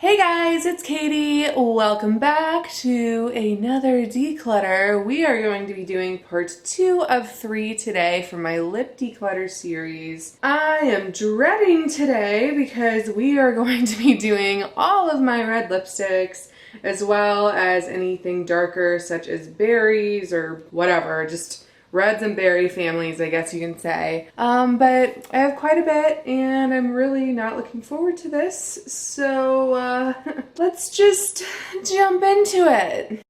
Hey guys, it's Katie. Welcome back to another declutter. We are going to be doing part 2 of 3 today for my lip declutter series. I am dreading today because we are going to be doing all of my red lipsticks as well as anything darker such as berries or whatever, just reds and berry families, I guess you can say. But I have quite a bit and I'm really not looking forward to this. So let's just jump into it.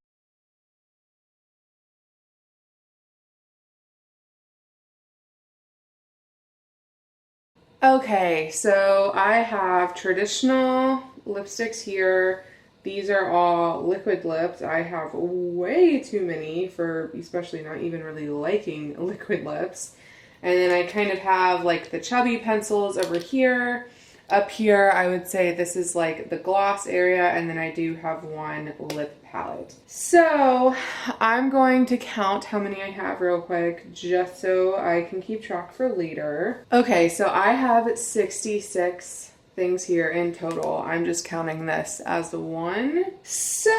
Okay, so I have traditional lipsticks here. These are all liquid lips. I have way too many for especially not even really liking liquid lips. And then I kind of have like the Chubby pencils over here. Up here, I would say this is like the gloss area, and then I do have one lip palette. So I'm going to count how many I have real quick just so I can keep track for later. Okay, so I have 66 things here in total. I'm just counting this as the one. So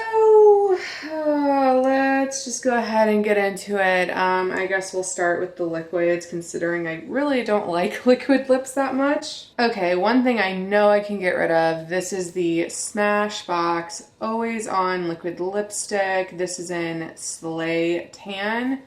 let's just go ahead and get into it. I guess we'll start with the liquids considering I really don't like liquid lips that much. Okay, one thing I know I can get rid of, this is the Smashbox Always On Liquid Lipstick. This is in Slay Tan.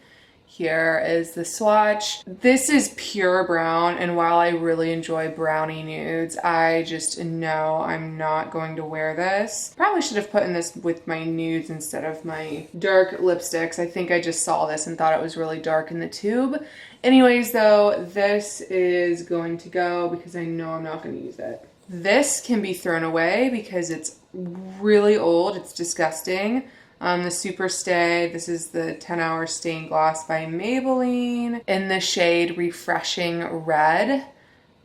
Here is the swatch. This is pure brown, and while I really enjoy brownie nudes, I just know I'm not going to wear this. Probably should have put in this with my nudes instead of my dark lipsticks. I think I just saw this and thought it was really dark in the tube. Anyways, though, this is going to go because I know I'm not going to use it. This can be thrown away because it's really old. It's disgusting. The Super Stay, this is the 10-Hour Stain Gloss by Maybelline in the shade Refreshing Red.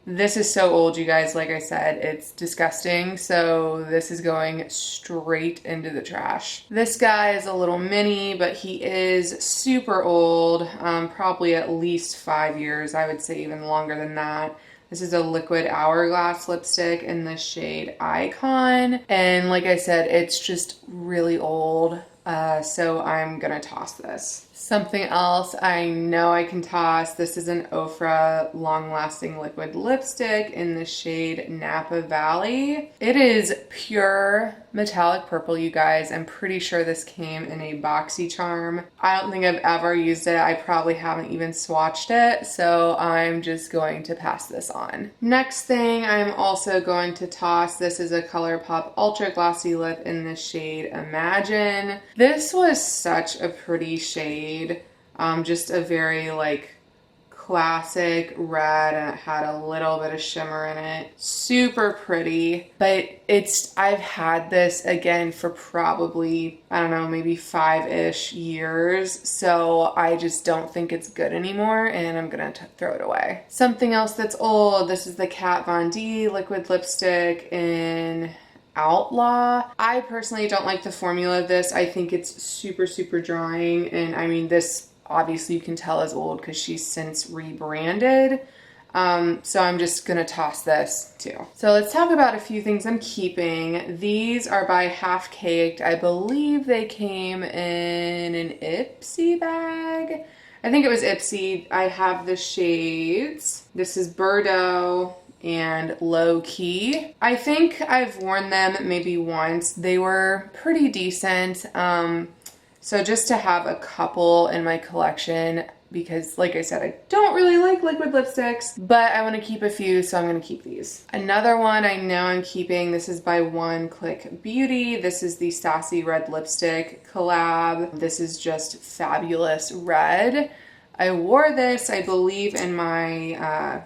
This is so old, you guys. Like I said, it's disgusting. So this is going straight into the trash. This guy is a little mini, but he is super old, probably at least 5 years. I would say even longer than that. This is a liquid hourglass lipstick in the shade Icon. And like I said, it's just really old. So I'm gonna toss this. Something else I know I can toss. This is an Ofra long-lasting liquid lipstick in the shade Napa Valley. It is pure metallic purple, you guys. I'm pretty sure this came in a BoxyCharm. I don't think I've ever used it. I probably haven't even swatched it, so I'm just going to pass this on. Next thing I'm also going to toss, this is a ColourPop Ultra Glossy Lip in the shade Imagine. This was such a pretty shade. Just a very like classic red, and it had a little bit of shimmer in it. Super pretty, but I've had this again for probably, I don't know, maybe 5-ish years, so I just don't think it's good anymore, and I'm gonna throw it away. Something else that's old, this is the Kat Von D liquid lipstick in Outlaw. I personally don't like the formula of this. I think it's super, super drying, and I mean, this obviously you can tell is old because she's since rebranded. So I'm just gonna toss this too. So let's talk about a few things I'm keeping. These are by Half Caked. I believe they came in an Ipsy bag. I think it was Ipsy. I have the shades. This is Bordeaux and Low Key. I think I've worn them maybe once. They were pretty decent. So just to have a couple in my collection, because like I said, I don't really like liquid lipsticks, but I want to keep a few, so I'm going to keep these. Another one I know I'm keeping, this is by One Click Beauty. This is the Sassy Red Lipstick collab. This is just fabulous red. I wore this, I believe, in my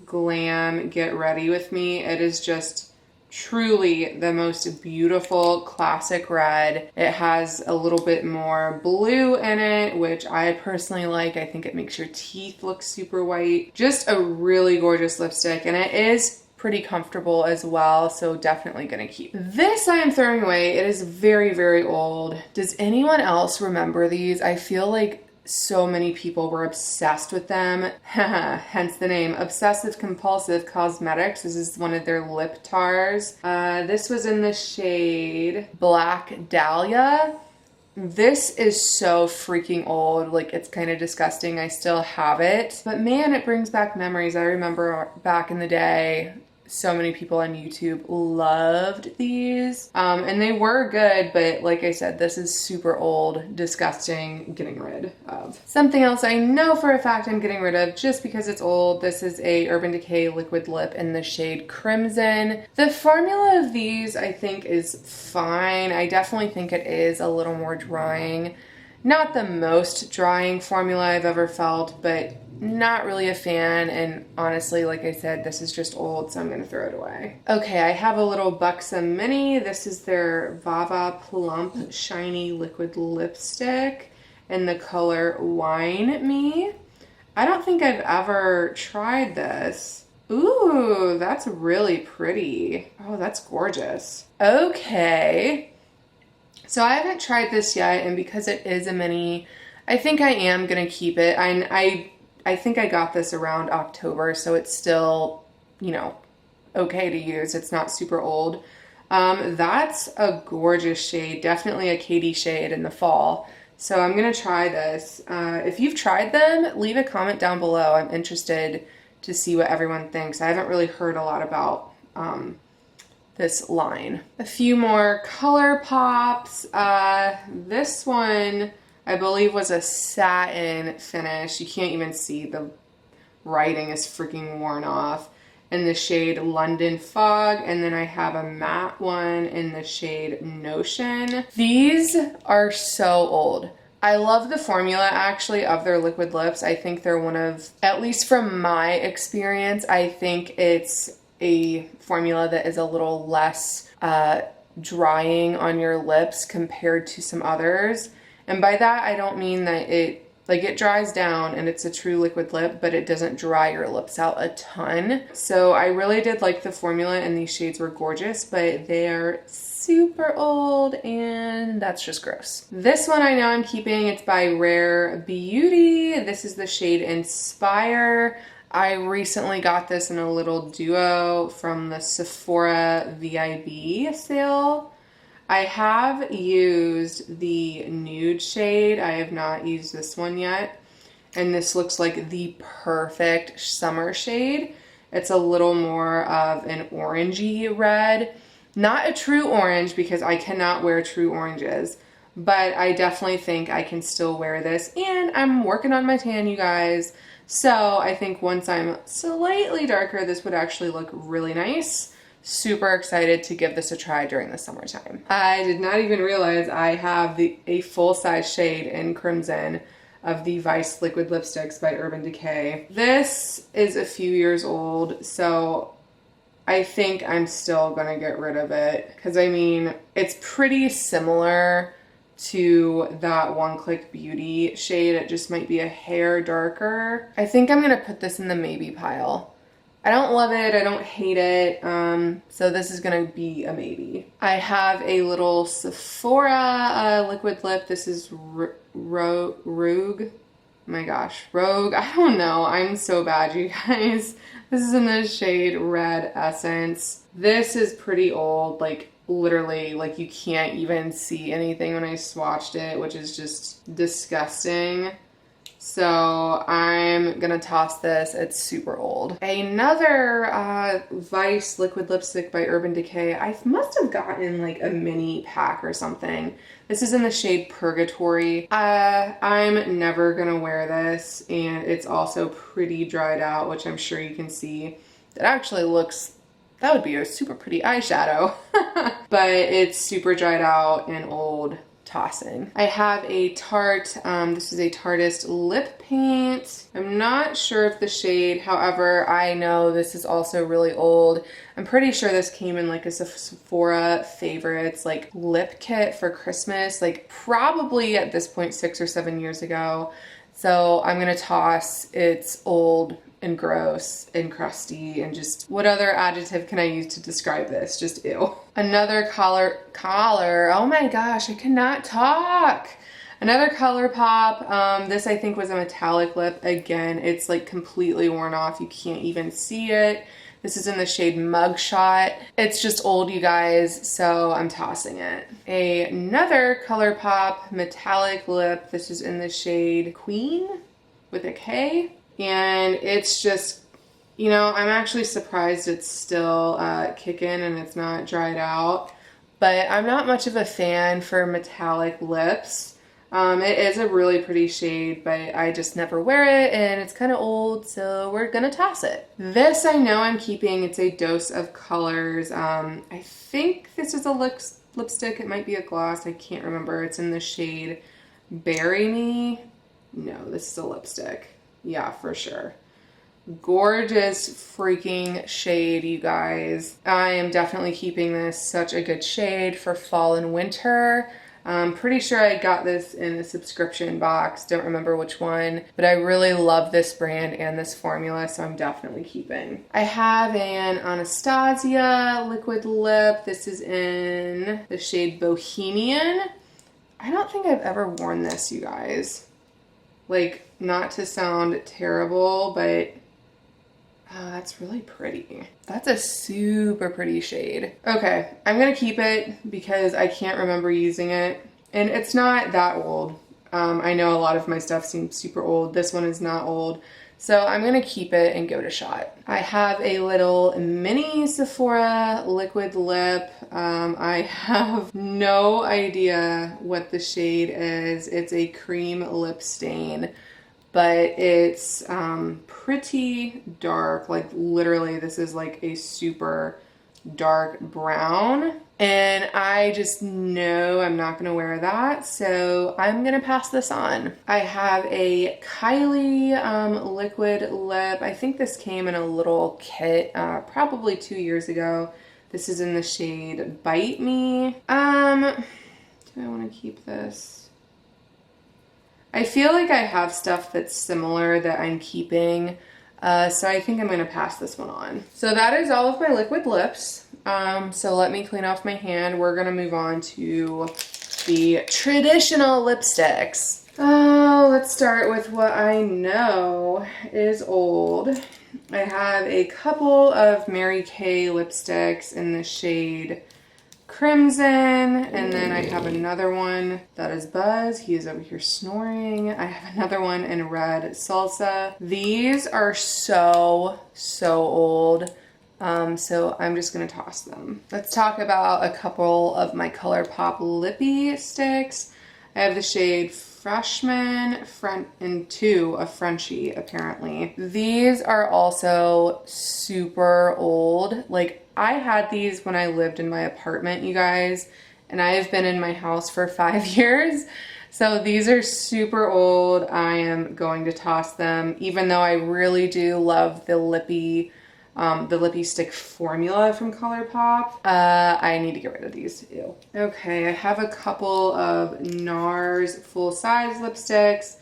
Glam Get Ready With Me. It is just truly the most beautiful classic red. It has a little bit more blue in it, which I personally like. I think it makes your teeth look super white. Just a really gorgeous lipstick, and it is pretty comfortable as well, so definitely gonna keep. This I am throwing away. It is very, very old. Does anyone else remember these? I feel like so many people were obsessed with them. Hence the name, Obsessive Compulsive Cosmetics. This is one of their lip tars. This was in the shade Black Dahlia. This is so freaking old. Like, it's kind of disgusting. I still have it. But man, it brings back memories. I remember back in the day, so many people on YouTube loved these. And they were good, but like I said, this is super old, disgusting, getting rid of. Something else I know for a fact I'm getting rid of just because it's old. This is a Urban Decay liquid lip in the shade Crimson. The formula of these I think is fine. I definitely think it is a little more drying. Not the most drying formula I've ever felt, but not really a fan, and honestly, like I said, this is just old, so I'm gonna throw it away. Okay, I have a little Buxom Mini. This is their Vava Plump Shiny Liquid Lipstick in the color Wine Me. I don't think I've ever tried this. Ooh, that's really pretty. Oh, that's gorgeous. Okay. So I haven't tried this yet, and because it is a mini, I think I am gonna keep it. I think I got this around October, so it's still, you know, okay to use. It's not super old. That's a gorgeous shade, definitely a Katie shade in the fall. So I'm gonna try this. If you've tried them, leave a comment down below. I'm interested to see what everyone thinks. I haven't really heard a lot about this line. A few more color pops. This one I believe was a satin finish. You can't even see, the writing is freaking worn off. In the shade London Fog, and then I have a matte one in the shade Notion. These are so old. I love the formula actually of their liquid lips. I think they're one of, at least from my experience, I think it's a formula that is a little less drying on your lips compared to some others. And by that, I don't mean that it dries down and it's a true liquid lip, but it doesn't dry your lips out a ton. So I really did like the formula, and these shades were gorgeous, but they're super old and that's just gross. This one I know I'm keeping. It's by Rare Beauty. This is the shade Inspire. I recently got this in a little duo from the Sephora VIB sale. I have used the nude shade. I have not used this one yet. And this looks like the perfect summer shade. It's a little more of an orangey red. Not a true orange because I cannot wear true oranges. But I definitely think I can still wear this. And I'm working on my tan, you guys. So I think once I'm slightly darker, this would actually look really nice. Super excited to give this a try during the summertime. I did not even realize I have a full-size shade in Crimson of the Vice Liquid Lipsticks by Urban Decay. This is a few years old, so I think I'm still gonna get rid of it. Because I mean, it's pretty similar to that One Click Beauty shade. It just might be a hair darker. I think I'm gonna put this in the maybe pile. I don't love it, I don't hate it, so this is gonna be a maybe. I have a little Sephora liquid lip. This is Rogue. Oh my gosh, Rogue. I don't know, I'm so bad, you guys. This is in the shade Red Essence. This is pretty old, like literally, like you can't even see anything when I swatched it, which is just disgusting. So I'm gonna toss this. It's super old. Another Vice liquid lipstick by Urban Decay. I must have gotten like a mini pack or something. This is in the shade Purgatory. I'm never gonna wear this, and it's also pretty dried out, which I'm sure you can see. It actually looks, that would be a super pretty eyeshadow. But it's super dried out and old. Tossing. I have a Tarte, this is a Tarteist lip paint. I'm not sure if the shade, however, I know this is also really old. I'm pretty sure this came in like a Sephora Favorites like lip kit for Christmas, like probably at this point 6 or 7 years ago. So I'm gonna toss. It's old and gross and crusty and just, what other adjective can I use to describe this? Just ew. Another collar, oh my gosh, I cannot talk. Another ColourPop, this I think was a metallic lip. Again, it's like completely worn off. You can't even see it. This is in the shade Mugshot. It's just old, you guys, so I'm tossing it. Another ColourPop metallic lip. This is in the shade Queen with a K. And it's just, you know, I'm actually surprised it's still kicking and it's not dried out. But I'm not much of a fan for metallic lips. It is a really pretty shade, but I just never wear it and it's kind of old, so we're gonna toss it. This I know I'm keeping. It's a Dose of Colors. I think this is a lipstick. It might be a gloss. I can't remember. It's in the shade Bury Me. No, this is a lipstick. Yeah, for sure. Gorgeous freaking shade, you guys. I am definitely keeping this. Such a good shade for fall and winter. I'm pretty sure I got this in a subscription box. Don't remember which one, but I really love this brand and this formula, so I'm definitely keeping. I have an Anastasia liquid lip. This is in the shade Bohemian. I don't think I've ever worn this, you guys. Like, not to sound terrible, but oh, that's really pretty. That's a super pretty shade. Okay, I'm gonna keep it because I can't remember using it. And it's not that old. I know a lot of my stuff seems super old. This one is not old. So I'm gonna keep it and give it a shot. I have a little mini Sephora liquid lip. I have no idea what the shade is. It's a cream lip stain, but it's pretty dark. Like literally this is like a super dark brown. And I just know I'm not gonna wear that, so I'm gonna pass this on. I have a Kylie liquid lip. I think this came in a little kit probably 2 years ago. This is in the shade Bite Me. Do I wanna keep this? I feel like I have stuff that's similar that I'm keeping, so I think I'm gonna pass this one on. So that is all of my liquid lips. So let me clean off my hand. We're gonna move on to the traditional lipsticks. Oh, let's start with what I know is old. I have a couple of Mary Kay lipsticks in the shade Crimson, and then I have another one that is Buzz. He is over here snoring. I have another one in Red Salsa. These are so old. So I'm just gonna toss them. Let's talk about a couple of my ColourPop lippy sticks. I have the shade Freshman and two of Frenchie, apparently. These are also super old. Like, I had these when I lived in my apartment, you guys, and I have been in my house for 5 years. So these are super old. I am going to toss them, even though I really do love the lippy stick formula from ColourPop. I need to get rid of these. Ew. Okay, I have a couple of NARS full-size lipsticks.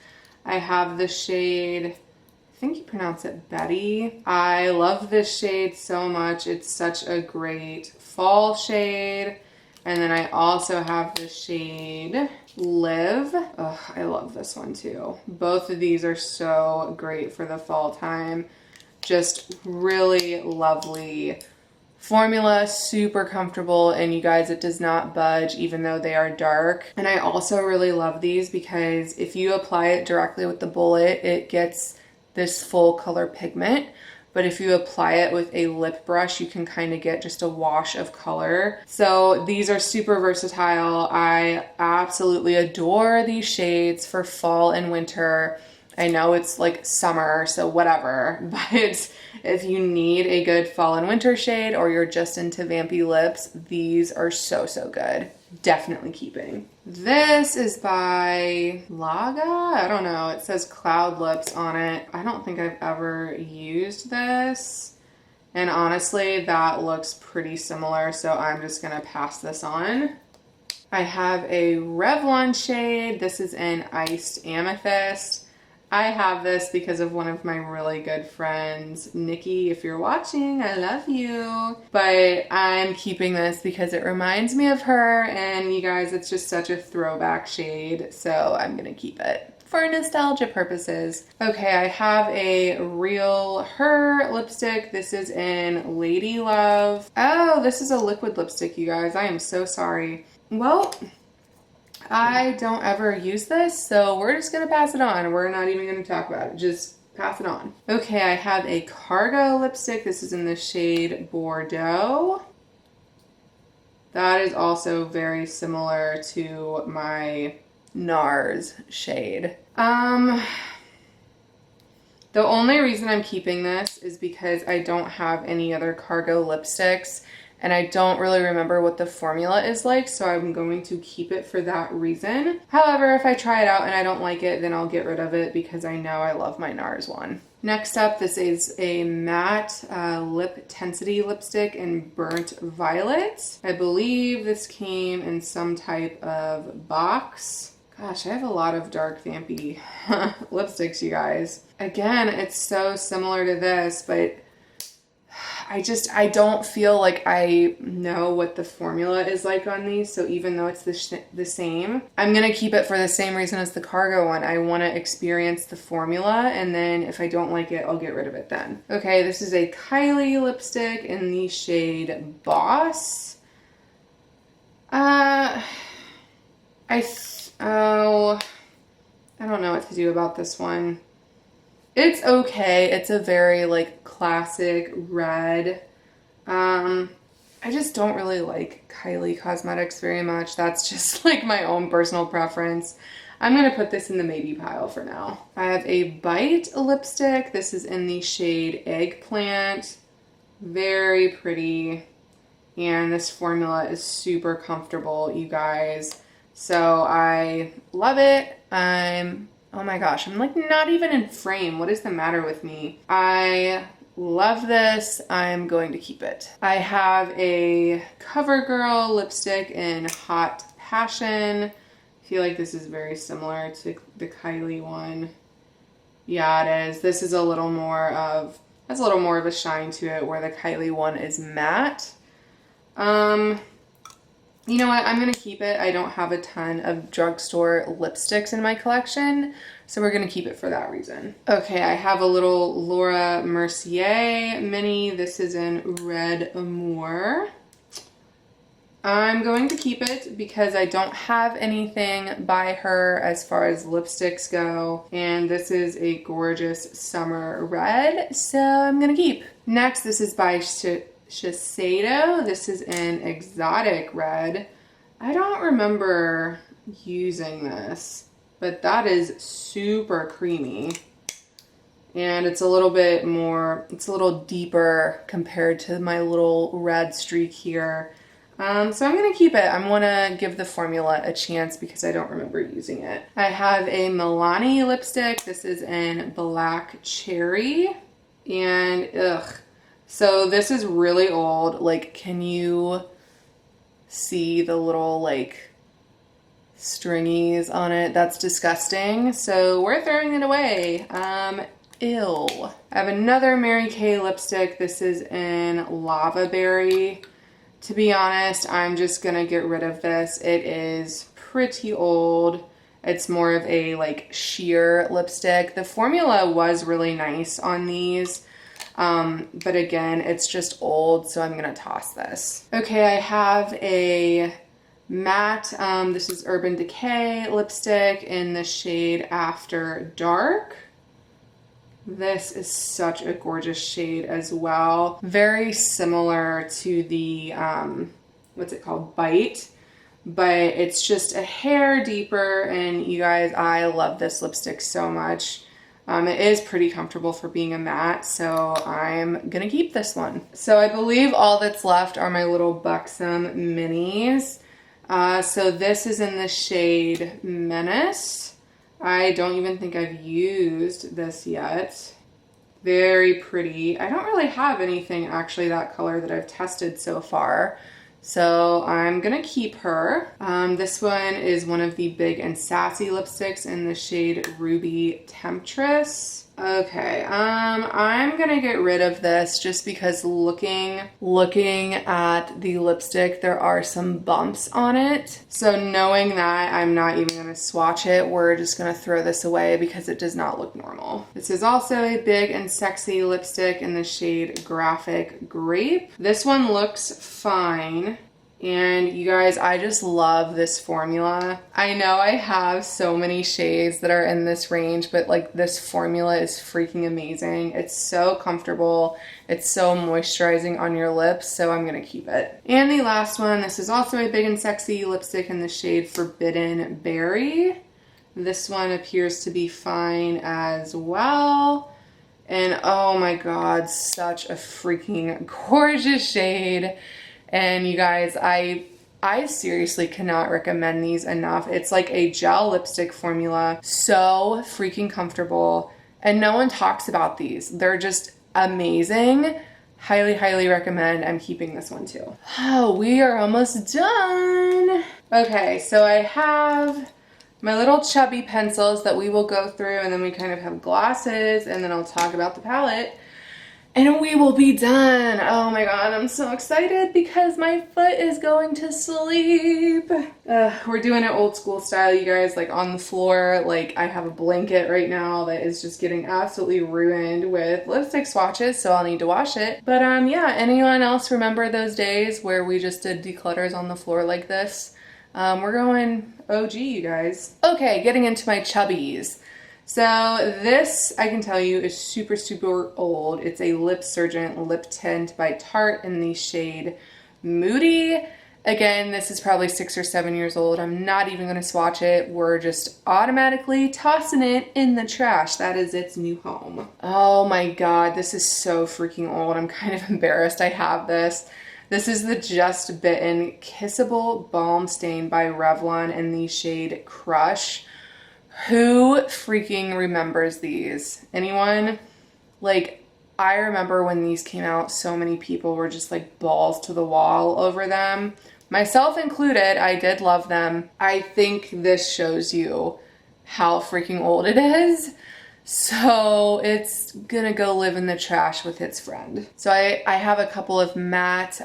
I have the shade, I think you pronounce it Betty. I love this shade so much. It's such a great fall shade. And then I also have the shade Live. Ugh, I love this one too. Both of these are so great for the fall time. Just really lovely formula, super comfortable, and you guys, it does not budge even though they are dark. And I also really love these because if you apply it directly with the bullet, it gets this full color pigment. But if you apply it with a lip brush, you can kind of get just a wash of color. So these are super versatile. I absolutely adore these shades for fall and winter. I know it's like summer, so whatever, but if you need a good fall and winter shade or you're just into vampy lips, these are so good. Definitely keeping. This is by Laga? I don't know. It says Cloud Lips on it. I don't think I've ever used this. And honestly, that looks pretty similar, so I'm just gonna pass this on. I have a Revlon shade. This is in Iced Amethyst. I have this because of one of my really good friends, Nikki. If you're watching, I love you. But I'm keeping this because it reminds me of her, and you guys, it's just such a throwback shade, so I'm gonna keep it for nostalgia purposes. Okay, I have a Real Her lipstick. This is in Lady Love. Oh, this is a liquid lipstick, you guys. I am so sorry. Well, I don't ever use this, so we're just gonna pass it on. We're not even gonna talk about it. Just pass it on. Okay, I have a Cargo lipstick. This is in the shade Bordeaux. That is also very similar to my NARS shade. The only reason I'm keeping this is because I don't have any other Cargo lipsticks, and I don't really remember what the formula is like, so I'm going to keep it for that reason. However, if I try it out and I don't like it, then I'll get rid of it because I know I love my NARS one. Next up, this is a matte lip tensity lipstick in Burnt Violet. I believe this came in some type of box. Gosh, I have a lot of dark vampy lipsticks, you guys. Again, it's so similar to this, but I don't feel like I know what the formula is like on these, so even though it's the same, I'm gonna keep it for the same reason as the Cargo one. I want to experience the formula, and then if I don't like it, I'll get rid of it then. Okay, this is a Kylie lipstick in the shade Boss. I don't know what to do about this one. It's okay. It's a very like classic red. I just don't really like Kylie Cosmetics very much. That's just like my own personal preference. I'm gonna put this in the maybe pile for now. I have a Bite lipstick. This is in the shade Eggplant. Very pretty. And this formula is super comfortable, you guys. So I love it. Oh my gosh, I'm like not even in frame. What is the matter with me? I love this. I'm going to keep it. I have a CoverGirl lipstick in Hot Passion. I feel like this is very similar to the Kylie one. Yeah, it is. This is has a little more of a shine to it, where the Kylie one is matte. You know what? I'm going to keep it. I don't have a ton of drugstore lipsticks in my collection, so we're going to keep it for that reason. Okay, I have a little Laura Mercier mini. This is in Red Amour. I'm going to keep it because I don't have anything by her as far as lipsticks go, and this is a gorgeous summer red, so I'm going to keep. Next, this is by Shiseido. This is an exotic red. I don't remember using this, but that is super creamy. And it's a little deeper compared to my little red streak here. So I'm going to keep it. I'm going to give the formula a chance because I don't remember using it. I have a Milani lipstick. This is in Black Cherry. And so this is really old. Like, can you see the little like stringies on it? That's disgusting. So we're throwing it away. Ew. I have another Mary Kay lipstick. This is in Lava Berry. To be honest, I'm just gonna get rid of this. It is pretty old. It's more of a like sheer lipstick. The formula was really nice on these. But again, it's just old, so I'm gonna toss this. Okay, I have a matte, this is Urban Decay lipstick in the shade After Dark. This is such a gorgeous shade as well. Very similar to the, what's it called, Bite, but it's just a hair deeper, and you guys, I love this lipstick so much. It is pretty comfortable for being a matte, so I'm gonna keep this one. So I believe all that's left are my little Buxom minis. So this is in the shade Menace. I don't even think I've used this yet. Very pretty. I don't really have anything actually that color that I've tested so far. So I'm gonna keep her. This one is one of the Big and Sassy lipsticks in the shade Ruby Temptress. Okay, I'm gonna get rid of this just because looking at the lipstick, there are some bumps on it. So knowing that, I'm not even gonna swatch it. We're just gonna throw this away because it does not look normal. This is also a Big and Sexy lipstick in the shade Graphic Grape. This one looks fine. And you guys, I just love this formula. I know I have so many shades that are in this range, but like this formula is freaking amazing. It's so comfortable. It's so moisturizing on your lips, so I'm gonna keep it. And the last one, this is also a Big and Sexy lipstick in the shade Forbidden Berry. This one appears to be fine as well. And oh my God, such a freaking gorgeous shade. And you guys, I seriously cannot recommend these enough. It's like a gel lipstick formula, so freaking comfortable. And no one talks about these. They're just amazing. Highly, highly recommend. I'm keeping this one too. Oh, we are almost done. Okay, so I have my little Chubby pencils that we will go through, and then we kind of have glosses, and then I'll talk about the palette. And we will be done. Oh my God, I'm so excited because my foot is going to sleep. We're doing it old school style, you guys, like on the floor. Like I have a blanket right now that is just getting absolutely ruined with lipstick swatches, so I'll need to wash it. But yeah, anyone else remember those days where we just did declutters on the floor like this? We're going OG, you guys. Okay, getting into my Chubbies. So this, I can tell you, is super, super old. It's a Lip Surgent lip tint by Tarte in the shade Moody. Again, this is probably 6 or 7 years old. I'm not even gonna swatch it. We're just automatically tossing it in the trash. That is its new home. Oh my God, this is so freaking old. I'm kind of embarrassed I have this. This is the Just Bitten Kissable Balm Stain by Revlon in the shade Crush. Who freaking remembers these? Anyone? Like, I remember when these came out, so many people were just like balls to the wall over them. Myself included, I did love them. I think this shows you how freaking old it is. So it's gonna go live in the trash with its friend. So I have a couple of matte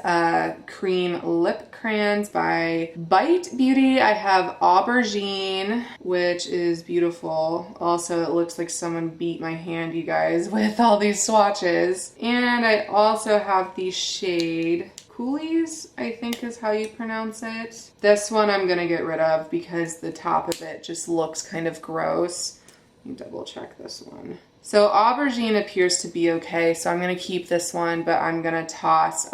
cream lip crayons by Bite Beauty. I have Aubergine, which is beautiful. Also, it looks like someone beat my hand, you guys, with all these swatches. And I also have the shade Coolies, I think is how you pronounce it. This one I'm gonna get rid of because the top of it just looks kind of gross. Let me double check this one. So Aubergine appears to be okay, so I'm gonna keep this one, but I'm gonna toss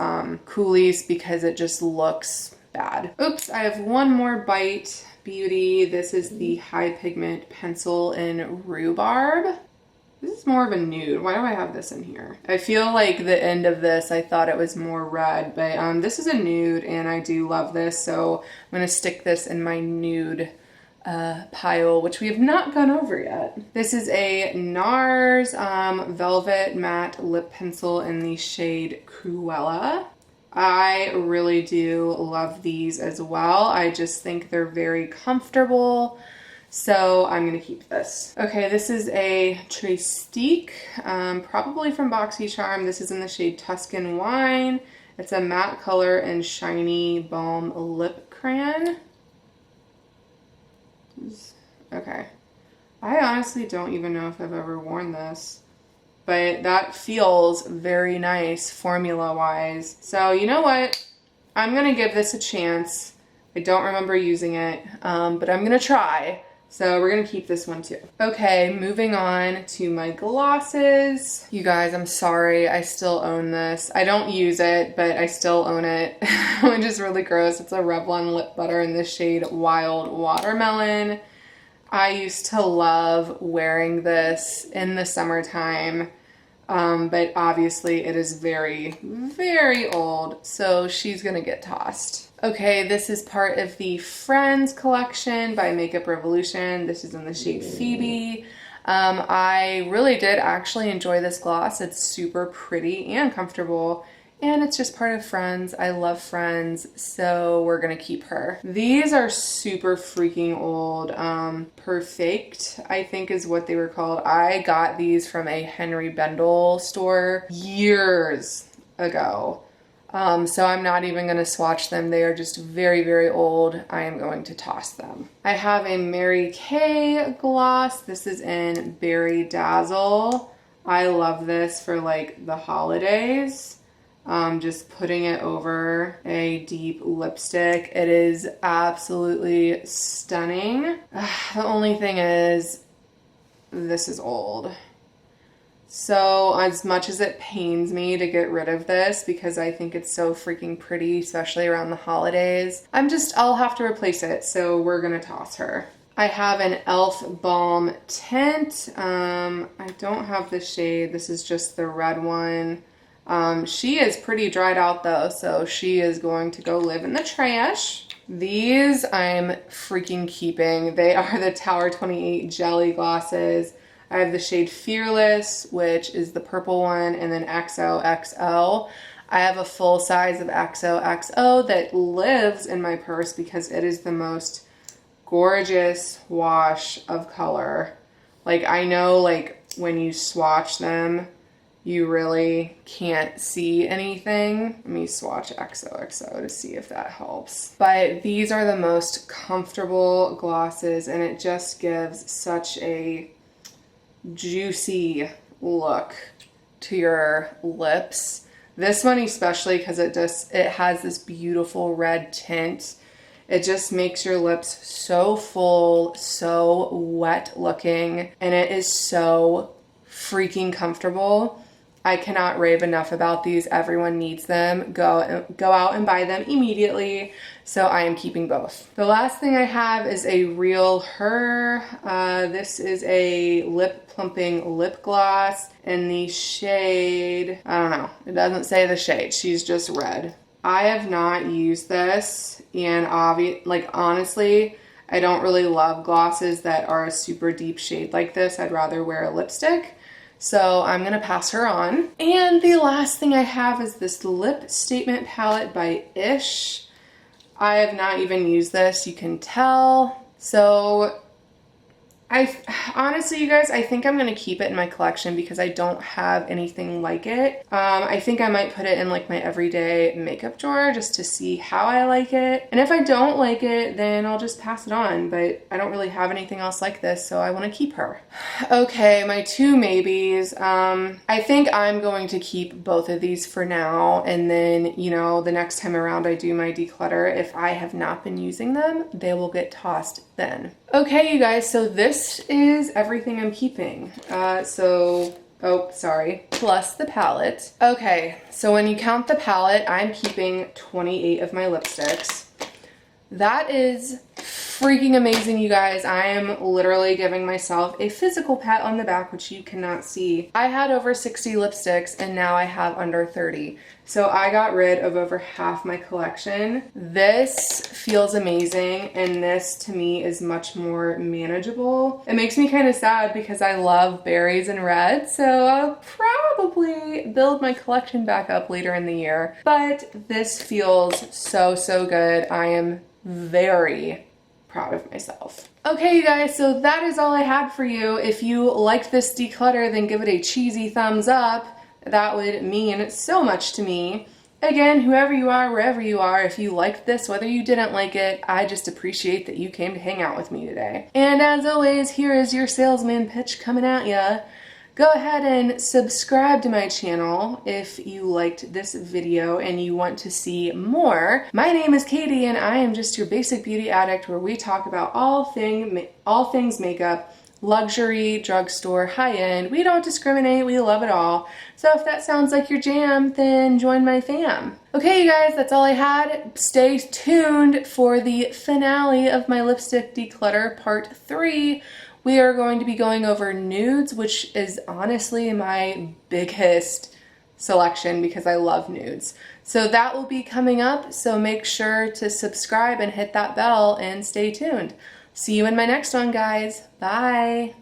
Coolies because it just looks bad. Oops, I have one more Bite Beauty. This is the High Pigment Pencil in Rhubarb. This is more of a nude. Why do I have this in here? I feel like the end of this, I thought it was more red, but this is a nude and I do love this, so I'm gonna stick this in my nude pile, which we have not gone over yet. This is a NARS Velvet Matte Lip Pencil in the shade Cruella. I really do love these as well. I just think they're very comfortable, so I'm gonna keep this. Okay, this is a Trestique, probably from BoxyCharm. This is in the shade Tuscan Wine. It's a matte color and shiny balm lip crayon. Okay. I honestly don't even know if I've ever worn this, but that feels very nice formula-wise. So you know what? I'm gonna give this a chance. I don't remember using it, but I'm gonna try. So we're gonna keep this one too. Okay, moving on to my glosses. You guys, I'm sorry, I still own this. I don't use it, but I still own it, which is really gross. It's a Revlon lip butter in the shade Wild Watermelon. I used to love wearing this in the summertime, but obviously it is very, very old, so she's gonna get tossed. Okay, this is part of the Friends collection by Makeup Revolution. This is in the shade Phoebe. I really did actually enjoy this gloss. It's super pretty and comfortable, and it's just part of Friends. I love Friends, so we're gonna keep her. These are super freaking old. Perfect, I think is what they were called. I got these from a Henry Bendel store years ago. So I'm not even going to swatch them. They are just very, very old. I am going to toss them. I have a Mary Kay gloss. This is in Berry Dazzle. I love this for like the holidays. Just putting it over a deep lipstick. It is absolutely stunning. The only thing is, this is old. So as much as it pains me to get rid of this because I think it's so freaking pretty, especially around the holidays, I'll have to replace it. So we're gonna toss her. I have an e.l.f. Balm Tint. I don't have the shade. This is just the red one. She is pretty dried out though, so she is going to go live in the trash. These I'm freaking keeping. They are the Tower 28 Jelly Glosses. I have the shade Fearless, which is the purple one, and then XOXO. I have a full size of XOXO that lives in my purse because it is the most gorgeous wash of color. Like, I know, like, when you swatch them, you really can't see anything. Let me swatch XOXO to see if that helps. But these are the most comfortable glosses, and it just gives such a juicy look to your lips. This one especially because it has this beautiful red tint. It just makes your lips so full, so wet looking, and it is so freaking comfortable. I cannot rave enough about these. Everyone needs them. Go out and buy them immediately. So I am keeping both. The last thing I have is a Real Her. This is a lip plumping lip gloss in the shade, I don't know. It doesn't say the shade. She's just red. I have not used this, and honestly, I don't really love glosses that are a super deep shade like this. I'd rather wear a lipstick. So I'm gonna pass her on. And the last thing I have is this lip statement palette by Ish. I have not even used this, you can tell. So honestly, you guys, I think I'm gonna keep it in my collection because I don't have anything like it. I think I might put it in like my everyday makeup drawer just to see how I like it. And if I don't like it, then I'll just pass it on, but I don't really have anything else like this, so I wanna keep her. Okay, my two maybes. I think I'm going to keep both of these for now, and then, you know, the next time around I do my declutter, if I have not been using them, they will get tossed then. Okay, you guys, so this is everything I'm keeping. Oh, sorry, plus the palette. Okay, so when you count the palette, I'm keeping 28 of my lipsticks. That is freaking amazing, you guys. I am literally giving myself a physical pat on the back, which you cannot see. I had over 60 lipsticks and now I have under 30. So I got rid of over half my collection. This feels amazing, and this to me is much more manageable. It makes me kind of sad because I love berries and red, so I'll probably build my collection back up later in the year. But this feels so, so good. I am very proud of myself. Okay, you guys, so that is all I had for you. If you liked this declutter, then give it a cheesy thumbs up. That would mean so much to me. Again, whoever you are, wherever you are, if you liked this, whether you didn't like it, I just appreciate that you came to hang out with me today. And as always, here is your salesman pitch coming at ya. Go ahead and subscribe to my channel if you liked this video and you want to see more. My name is Katie and I am just your basic beauty addict where we talk about all things makeup, luxury, drugstore, high-end. We don't discriminate, we love it all. So if that sounds like your jam, then join my fam. Okay, you guys, that's all I had. Stay tuned for the finale of my lipstick declutter part 3. We are going to be going over nudes, which is honestly my biggest selection because I love nudes. So that will be coming up, so make sure to subscribe and hit that bell and stay tuned. See you in my next one, guys. Bye.